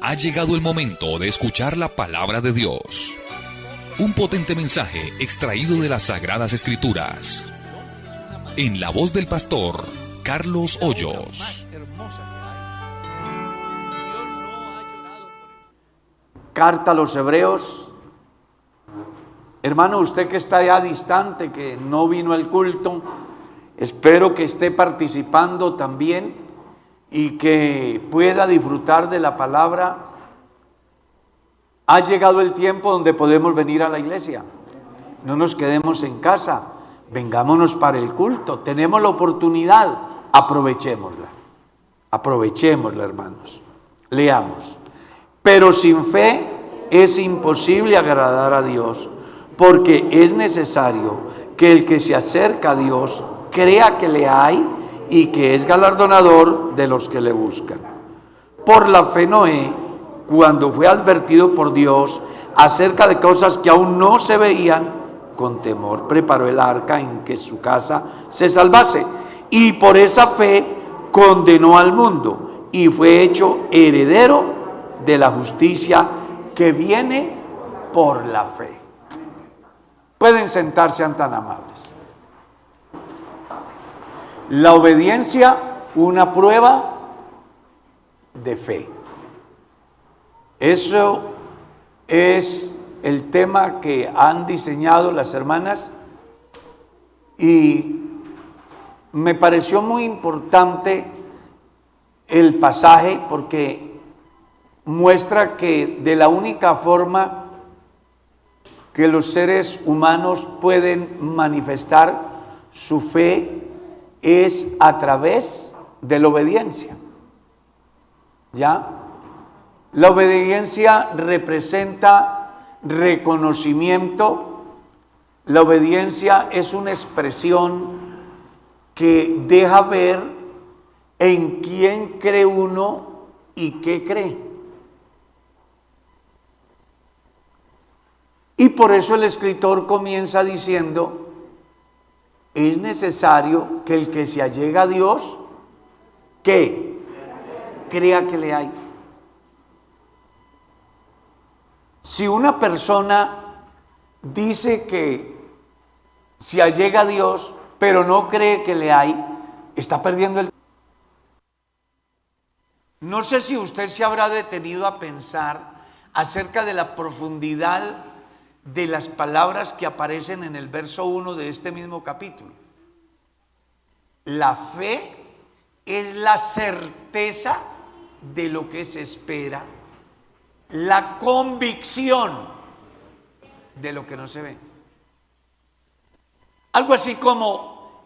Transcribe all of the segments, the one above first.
Ha llegado el momento de escuchar la palabra de Dios. Un potente mensaje extraído de las Sagradas Escrituras. En la voz del pastor Carlos Hoyos. Carta a los Hebreos. Hermano, usted que está allá distante, que no vino al culto, espero que esté participando también y que pueda disfrutar de la palabra. Ha llegado el tiempo donde podemos venir a la iglesia. No nos quedemos en casa, vengámonos para el culto. Tenemos la oportunidad, aprovechémosla. Aprovechémosla, hermanos. Leamos. Pero sin fe es imposible agradar a Dios, porque es necesario que el que se acerca a Dios crea que le hay y que es galardonador de los que le buscan. Por la fe Noé, cuando fue advertido por Dios acerca de cosas que aún no se veían, con temor preparó el arca en que su casa se salvase, y por esa fe condenó al mundo y fue hecho heredero de la justicia que viene por la fe. Pueden sentarse, sean tan amables. La obediencia, una prueba de fe. Eso es el tema que han diseñado las hermanas y me pareció muy importante el pasaje porque muestra que de la única forma que los seres humanos pueden manifestar su fe es a través de la obediencia. ¿Ya? La obediencia representa reconocimiento. La obediencia es una expresión que deja ver en quién cree uno y qué cree. Y por eso el escritor comienza diciendo: es necesario que el que se allega a Dios, ¿qué? Crea que le hay. Si una persona dice que se allega a Dios, pero no cree que le hay, está perdiendo el... No sé si usted se habrá detenido a pensar acerca de la profundidad de las palabras que aparecen en el verso 1 de este mismo capítulo. La fe es la certeza de lo que se espera, la convicción de lo que no se ve. Algo así como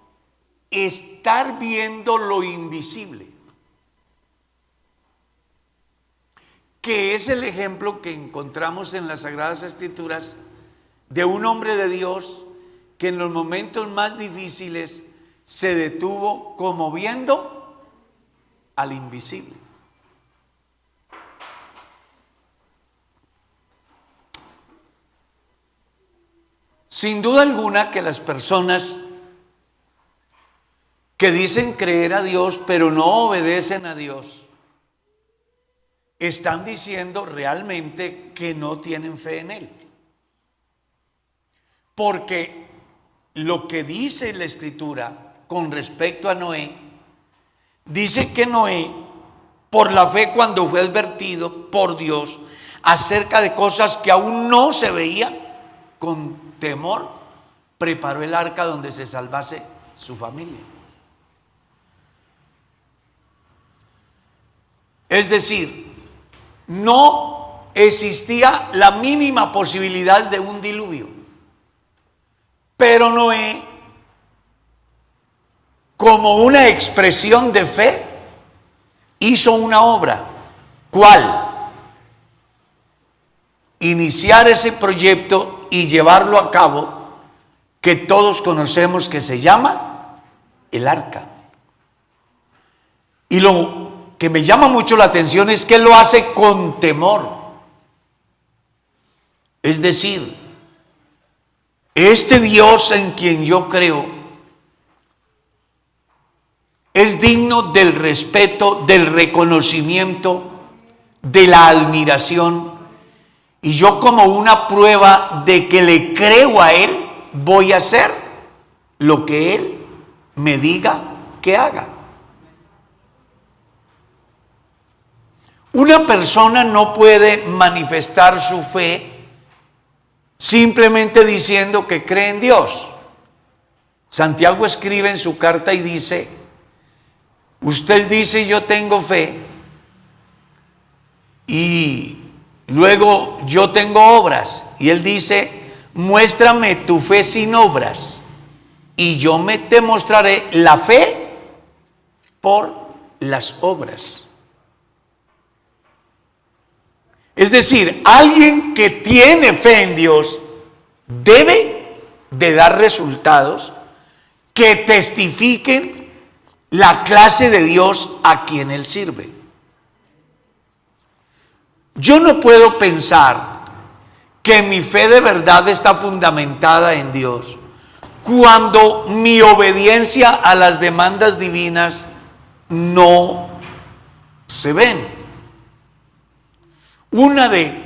estar viendo lo invisible, que es el ejemplo que encontramos en las Sagradas Escrituras de un hombre de Dios que en los momentos más difíciles se detuvo como viendo al invisible. Sin duda alguna que las personas que dicen creer a Dios pero no obedecen a Dios están diciendo realmente que no tienen fe en Él. Porque lo que dice la Escritura con respecto a Noé, dice que Noé, por la fe, cuando fue advertido por Dios acerca de cosas que aún no se veían, con temor preparó el arca donde se salvase su familia. Es decir, no existía la mínima posibilidad de un diluvio. Pero Noé, como una expresión de fe, hizo una obra. ¿Cuál? Iniciar ese proyecto y llevarlo a cabo, que todos conocemos que se llama el arca. Y lo que me llama mucho la atención es que lo hace con temor. Es decir, este Dios en quien yo creo es digno del respeto, del reconocimiento, de la admiración, y yo como una prueba de que le creo a Él, voy a hacer lo que Él me diga que haga. Una persona no puede manifestar su fe simplemente diciendo que cree en Dios. Santiago escribe en su carta y dice, usted dice yo tengo fe y luego yo tengo obras, y él dice, muéstrame tu fe sin obras y yo te mostraré la fe por las obras. Es decir, alguien que tiene fe en Dios debe de dar resultados que testifiquen la clase de Dios a quien él sirve. Yo no puedo pensar que mi fe de verdad está fundamentada en Dios cuando mi obediencia a las demandas divinas no se ven. Una de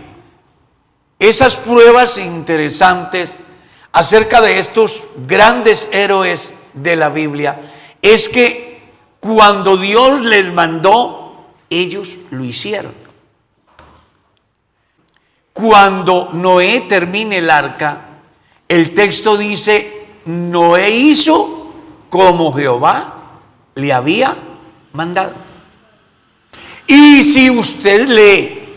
esas pruebas interesantes acerca de estos grandes héroes de la Biblia es que cuando Dios les mandó, ellos lo hicieron. Cuando Noé termine el arca, el texto dice, Noé hizo como Jehová le había mandado. Y si usted lee,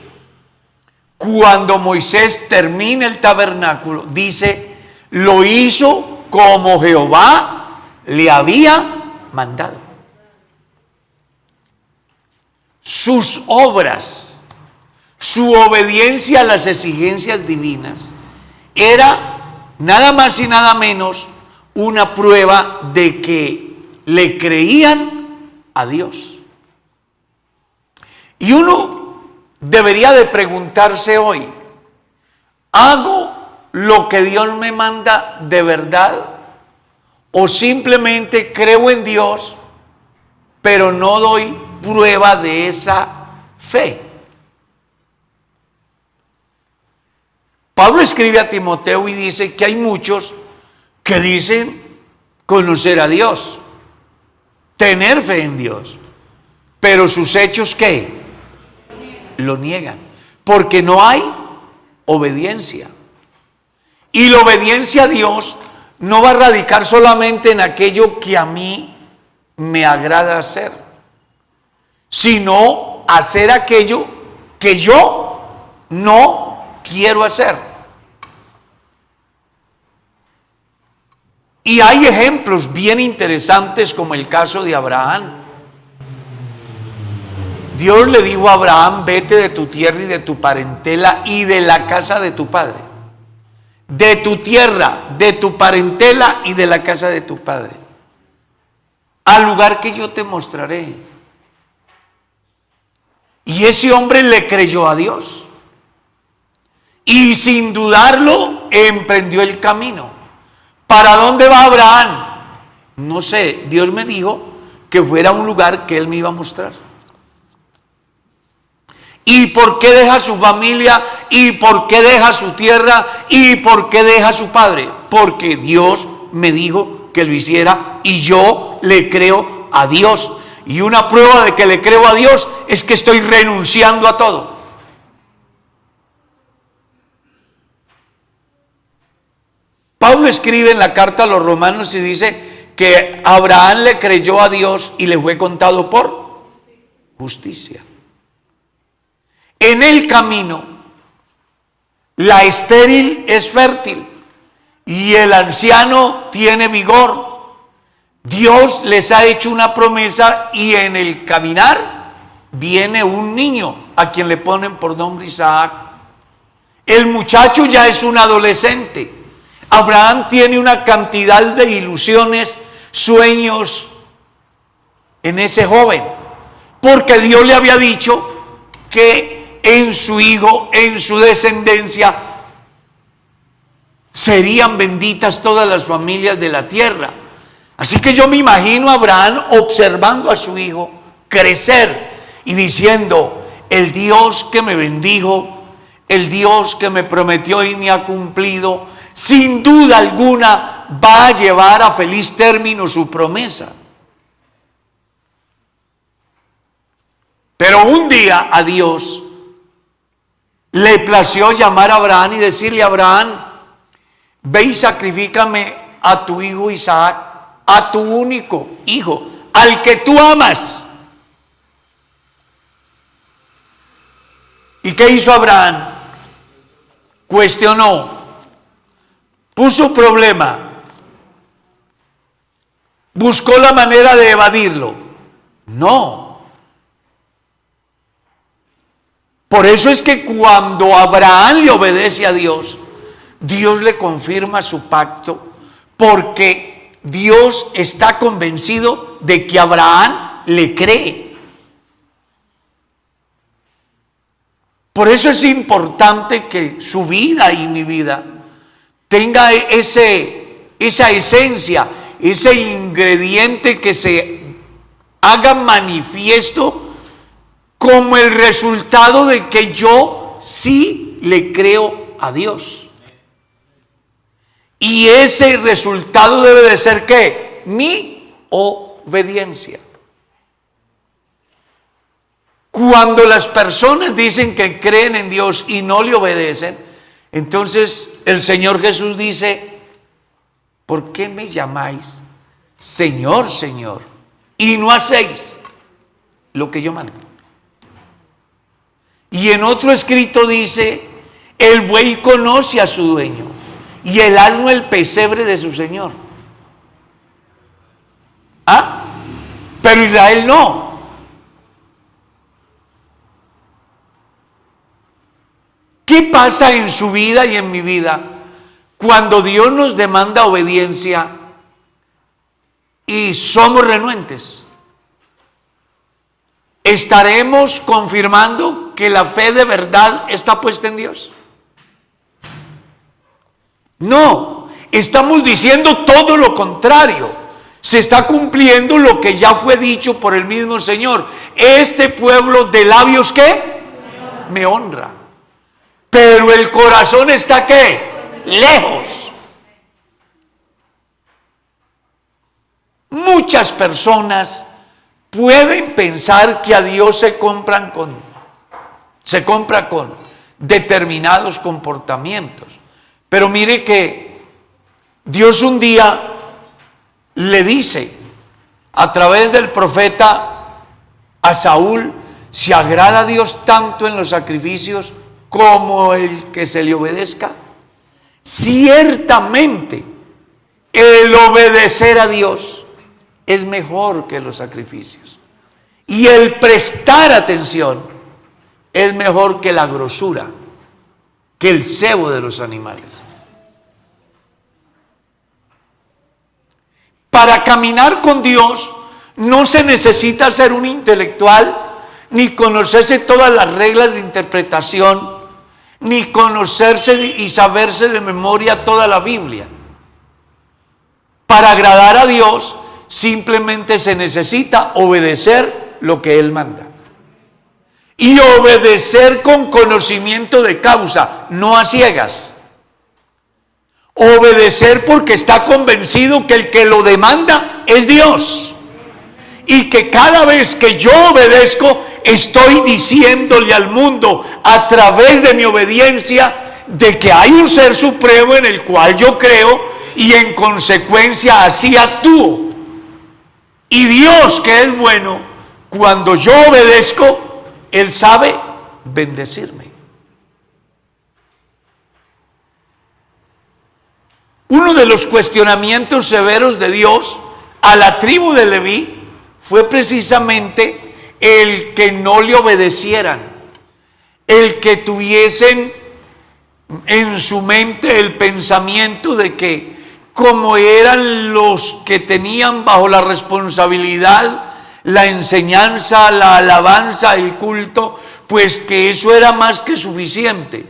cuando Moisés termina el tabernáculo, dice, lo hizo como Jehová le había mandado. Sus obras, su obediencia a las exigencias divinas, era nada más y nada menos una prueba de que le creían a Dios. Y uno debería de preguntarse hoy, ¿hago lo que Dios me manda de verdad? ¿O simplemente creo en Dios, pero no doy prueba de esa fe? Pablo escribe a Timoteo y dice que hay muchos que dicen conocer a Dios, tener fe en Dios, pero sus hechos, ¿qué? Lo niegan, porque no hay obediencia. Y la obediencia a Dios no va a radicar solamente en aquello que a mí me agrada hacer, sino hacer aquello que yo no quiero hacer. Y hay ejemplos bien interesantes como el caso de Abraham. Dios le dijo a Abraham, vete de tu tierra y de tu parentela y de la casa de tu padre. De tu tierra, de tu parentela y de la casa de tu padre, al lugar que yo te mostraré. Y ese hombre le creyó a Dios y sin dudarlo emprendió el camino. ¿Para dónde va Abraham? No sé, Dios me dijo que fuera a un lugar que él me iba a mostrar. ¿Y por qué deja su familia? ¿Y por qué deja su tierra? ¿Y por qué deja su padre? Porque Dios me dijo que lo hiciera y yo le creo a Dios. Y una prueba de que le creo a Dios es que estoy renunciando a todo. Pablo escribe en la carta a los Romanos y dice que Abraham le creyó a Dios y le fue contado por justicia. En el camino, la estéril es fértil y el anciano tiene vigor. Dios les ha hecho una promesa y en el caminar viene un niño a quien le ponen por nombre Isaac. El muchacho ya es un adolescente. Abraham tiene una cantidad de ilusiones, sueños en ese joven, porque Dios le había dicho que en su hijo, en su descendencia, serían benditas todas las familias de la tierra. Así que yo me imagino a Abraham observando a su hijo crecer y diciendo, el Dios que me bendijo, el Dios que me prometió y me ha cumplido, sin duda alguna va a llevar a feliz término su promesa. Pero un día a Dios le plació llamar a Abraham y decirle: Abraham, ve y sacrifícame a tu hijo Isaac, a tu único hijo, al que tú amas. ¿Y qué hizo Abraham? Cuestionó, puso problema, buscó la manera de evadirlo. No. Por eso es que cuando Abraham le obedece a Dios, Dios le confirma su pacto, porque Dios está convencido de que Abraham le cree. Por eso es importante que su vida y mi vida tenga esa esencia, ese ingrediente que se haga manifiesto como el resultado de que yo sí le creo a Dios. Y ese resultado debe de ser ¿qué? Mi obediencia. Cuando las personas dicen que creen en Dios y no le obedecen, entonces el Señor Jesús dice: ¿por qué me llamáis Señor, Señor, y no hacéis lo que yo mando? Y en otro escrito dice: el buey conoce a su dueño y el asno el pesebre de su señor. ¿Ah? Pero Israel no. ¿Qué pasa en su vida y en mi vida cuando Dios nos demanda obediencia y somos renuentes? ¿Estaremos confirmando que la fe de verdad está puesta en Dios? No, estamos diciendo todo lo contrario. Se está cumpliendo lo que ya fue dicho por el mismo Señor. Este pueblo de labios, ¿qué? Me honra. Pero el corazón está, ¿qué? Lejos. Muchas personas pueden pensar que a Dios se compra con determinados comportamientos. Pero mire que Dios un día le dice a través del profeta a Saúl: ¿se agrada a Dios tanto en los sacrificios como el que se le obedezca? Ciertamente el obedecer a Dios es mejor que los sacrificios, y el prestar atención es mejor que la grosura, que el cebo de los animales. Para caminar con Dios no se necesita ser un intelectual, ni conocerse todas las reglas de interpretación, ni conocerse y saberse de memoria toda la Biblia. Para agradar a Dios simplemente se necesita obedecer lo que Él manda. Y obedecer con conocimiento de causa, no a ciegas. Obedecer porque está convencido que el que lo demanda es Dios. Y que cada vez que yo obedezco, estoy diciéndole al mundo a través de mi obediencia de que hay un ser supremo en el cual yo creo, y en consecuencia así actúo. Y Dios, que es bueno, cuando yo obedezco, Él sabe bendecirme. Uno de los cuestionamientos severos de Dios a la tribu de Leví fue precisamente el que no le obedecieran, el que tuviesen en su mente el pensamiento de que, como eran los que tenían bajo la responsabilidad la enseñanza, la alabanza, el culto, pues que eso era más que suficiente.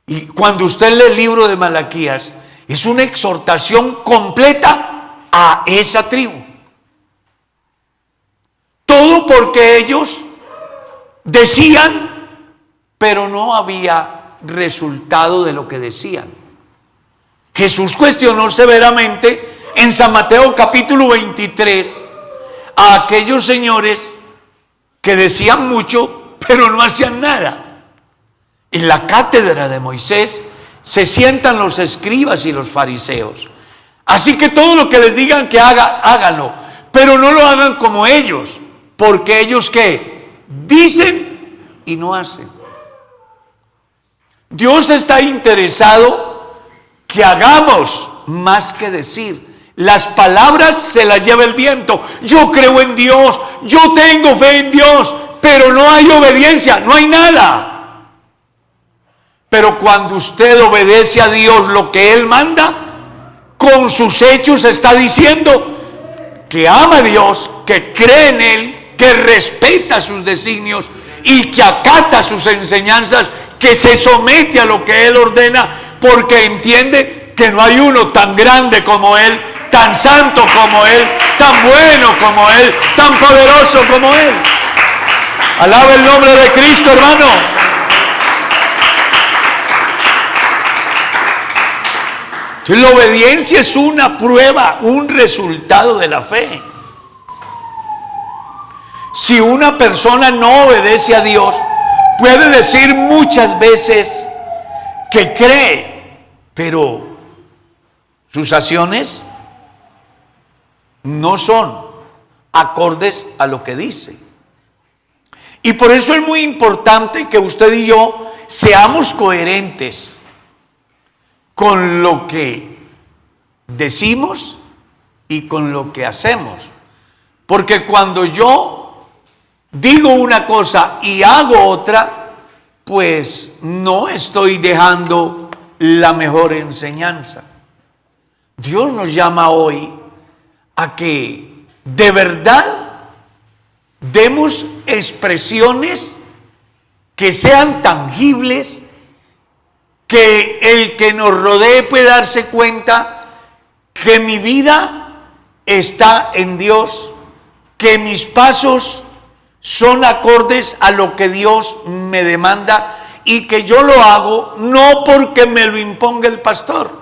Y cuando usted lee el libro de Malaquías, es una exhortación completa a esa tribu. Todo porque ellos decían, pero no había resultado de lo que decían. Jesús cuestionó severamente en San Mateo capítulo 23 a aquellos señores que decían mucho, pero no hacían nada. En la cátedra de Moisés se sientan los escribas y los fariseos. Así que todo lo que les digan que háganlo, pero no lo hagan como ellos, porque ellos ¿qué? Dicen y no hacen. Dios está interesado que hagamos más que decir. Las palabras se las lleva el viento. Yo creo en Dios, yo tengo fe en Dios, pero no hay obediencia, no hay nada. Pero cuando usted obedece a Dios lo que Él manda, con sus hechos está diciendo que ama a Dios, que cree en Él, que respeta sus designios y que acata sus enseñanzas, que se somete a lo que Él ordena, porque entiende que no hay uno tan grande como Él, tan santo como Él, tan bueno como Él, tan poderoso como Él. Alaba el nombre de Cristo, hermano. Entonces, la obediencia es una prueba, un resultado de la fe. Si una persona no obedece a Dios, puede decir muchas veces que cree, pero sus acciones no son acordes a lo que dice. Y por eso es muy importante que usted y yo seamos coherentes con lo que decimos y con lo que hacemos. Porque cuando yo digo una cosa y hago otra, pues no estoy dejando la mejor enseñanza. Dios nos llama hoy a que de verdad demos expresiones que sean tangibles, que el que nos rodee pueda darse cuenta que mi vida está en Dios, que mis pasos son acordes a lo que Dios me demanda y que yo lo hago no porque me lo imponga el pastor.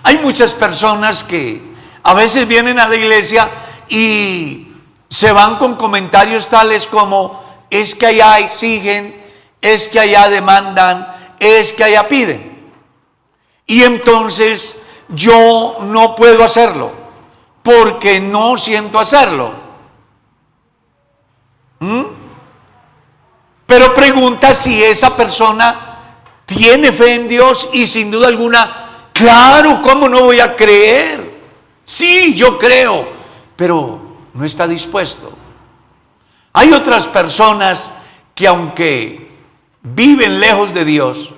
Hay muchas personas que a veces vienen a la iglesia y se van con comentarios tales como: es que allá exigen, es que allá demandan, es que allá piden. Y entonces yo no puedo hacerlo porque no siento hacerlo. Pero pregunta si esa persona tiene fe en Dios, y sin duda alguna, claro, ¿cómo no voy a creer? Sí, yo creo, pero no está dispuesto. Hay otras personas que, aunque viven lejos de Dios,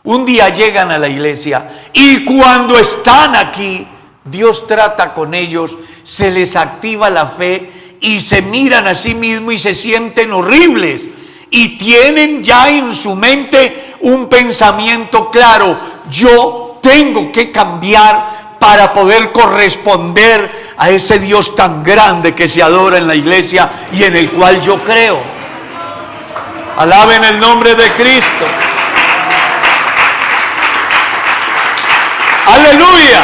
un día llegan a la iglesia y cuando están aquí, Dios trata con ellos, se les activa la fe y se miran a sí mismos y se sienten horribles y tienen ya en su mente un pensamiento claro: yo tengo que cambiar para poder corresponder a ese Dios tan grande que se adora en la iglesia y en el cual yo creo. Alaben el nombre de Cristo. Aleluya.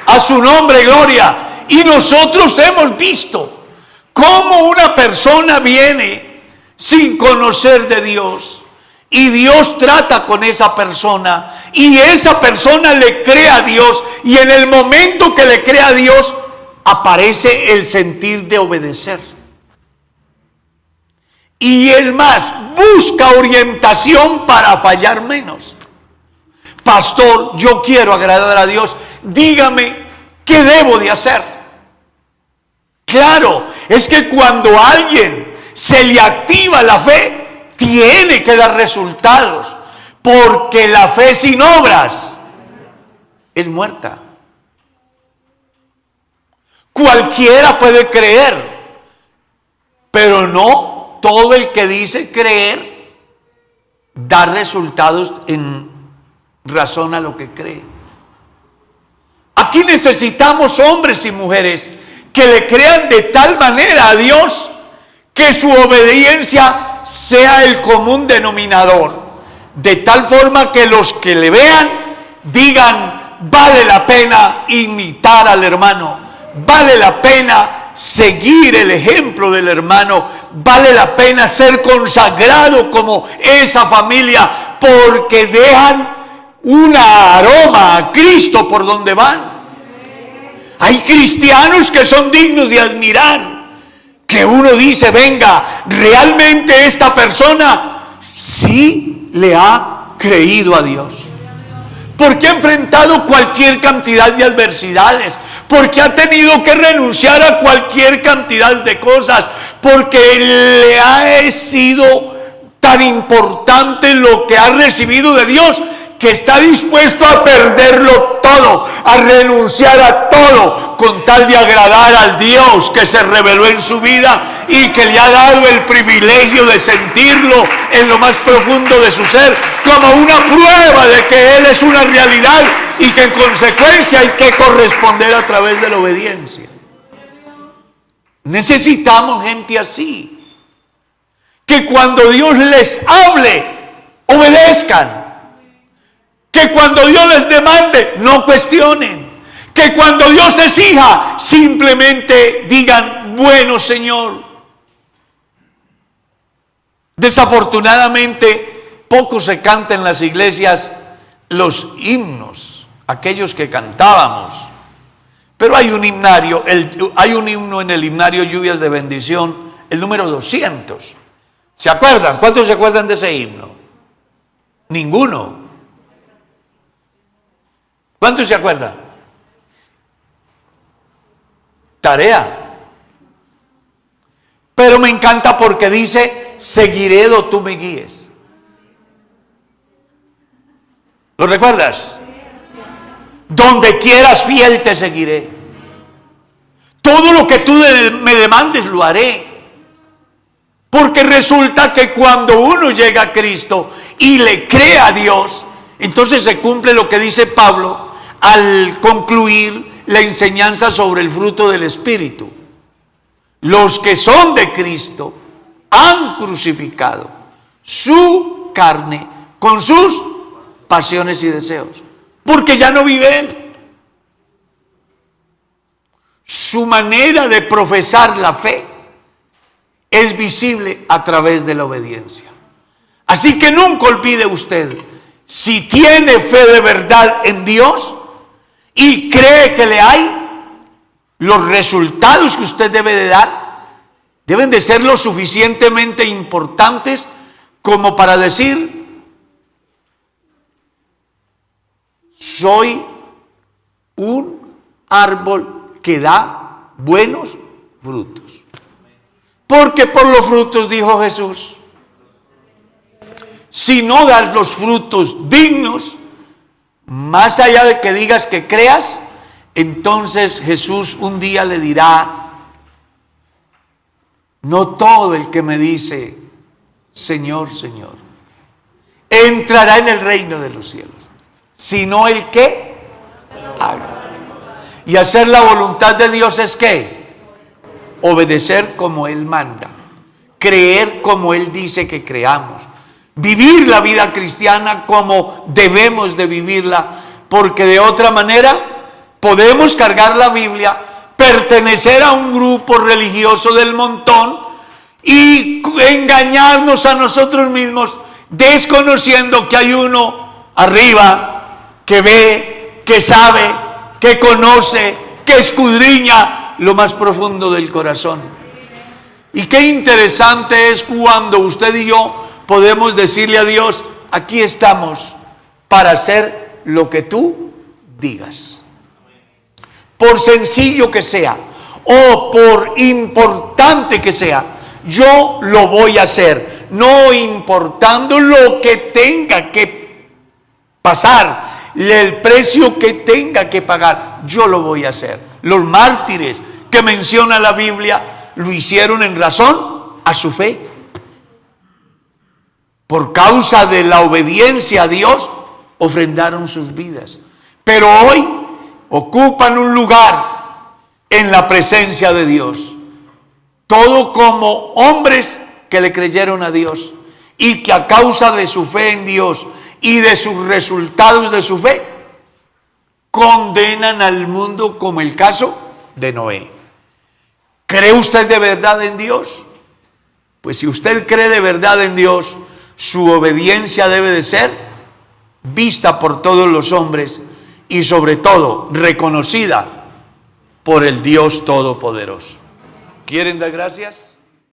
A su nombre, gloria. Y nosotros hemos visto cómo una persona viene sin conocer de Dios y Dios trata con esa persona y esa persona le cree a Dios, y en el momento que le cree a Dios aparece el sentir de obedecer. Y es más, busca orientación para fallar menos. Pastor, yo quiero agradar a Dios, dígame qué debo de hacer. Claro, es que cuando a alguien se le activa la fe, tiene que dar resultados, porque la fe sin obras es muerta. Cualquiera puede creer, pero no todo el que dice creer da resultados en razón a lo que cree. Aquí necesitamos hombres y mujeres que le crean de tal manera a Dios que su obediencia sea el común denominador, de tal forma que los que le vean digan: vale la pena imitar al hermano, vale la pena seguir el ejemplo del hermano, vale la pena ser consagrado como esa familia, porque dejan un aroma a Cristo por donde van. Hay cristianos que son dignos de admirar, que uno dice: venga, realmente esta persona sí le ha creído a Dios, porque ha enfrentado cualquier cantidad de adversidades, porque ha tenido que renunciar a cualquier cantidad de cosas, porque le ha sido tan importante lo que ha recibido de Dios, que está dispuesto a perderlo todo, a renunciar a todo, con tal de agradar al Dios que se reveló en su vida y que le ha dado el privilegio de sentirlo en lo más profundo de su ser, como una prueba de que Él es una realidad y que en consecuencia hay que corresponder a través de la obediencia. Necesitamos gente así, que cuando Dios les hable, obedezcan. Que cuando Dios les demande, no cuestionen. Que cuando Dios exija, simplemente digan: bueno, Señor. Desafortunadamente, poco se canta en las iglesias los himnos, aquellos que cantábamos. Pero hay un himnario, hay un himno en el himnario Lluvias de Bendición, el número 200. ¿Se acuerdan? ¿Cuántos se acuerdan de ese himno? Ninguno. ¿Cuántos se acuerdan? Tarea. Pero me encanta porque dice: seguiré do tú me guíes. ¿Lo recuerdas? Donde quieras fiel te seguiré. Todo lo que tú me demandes lo haré. Porque resulta que cuando uno llega a Cristo y le cree a Dios, entonces se cumple lo que dice Pablo al concluir la enseñanza sobre el fruto del Espíritu. Los que son de Cristo han crucificado su carne con sus pasiones y deseos, porque ya no vive Él. Su manera de profesar la fe es visible a través de la obediencia. Así que nunca olvide usted, si tiene fe de verdad en Dios y cree que le hay, los resultados que usted debe de dar deben de ser lo suficientemente importantes como para decir: soy un árbol que da buenos frutos. Porque por los frutos, dijo Jesús. Si no das los frutos dignos, más allá de que digas que creas, entonces Jesús un día le dirá: no todo el que me dice Señor, Señor, entrará en el reino de los cielos, sino el que haga. Y hacer la voluntad de Dios es ¿qué? Obedecer como Él manda, creer como Él dice que creamos, vivir la vida cristiana como debemos de vivirla, porque de otra manera podemos cargar la Biblia, pertenecer a un grupo religioso del montón y engañarnos a nosotros mismos, desconociendo que hay uno arriba que ve, que sabe, que conoce, que escudriña lo más profundo del corazón. Y qué interesante es cuando usted y yo podemos decirle a Dios: aquí estamos para hacer lo que tú digas. Por sencillo que sea o por importante que sea, yo lo voy a hacer, no importando lo que tenga que pasar, el precio que tenga que pagar, yo lo voy a hacer. Los mártires que menciona la Biblia lo hicieron en razón a su fe. Por causa de la obediencia a Dios, ofrendaron sus vidas. Pero hoy ocupan un lugar en la presencia de Dios. Todo como hombres que le creyeron a Dios y que a causa de su fe en Dios y de sus resultados de su fe, condenan al mundo, como el caso de Noé. ¿Cree usted de verdad en Dios? Pues si usted cree de verdad en Dios, su obediencia debe de ser vista por todos los hombres y sobre todo reconocida por el Dios Todopoderoso. ¿Quieren dar gracias?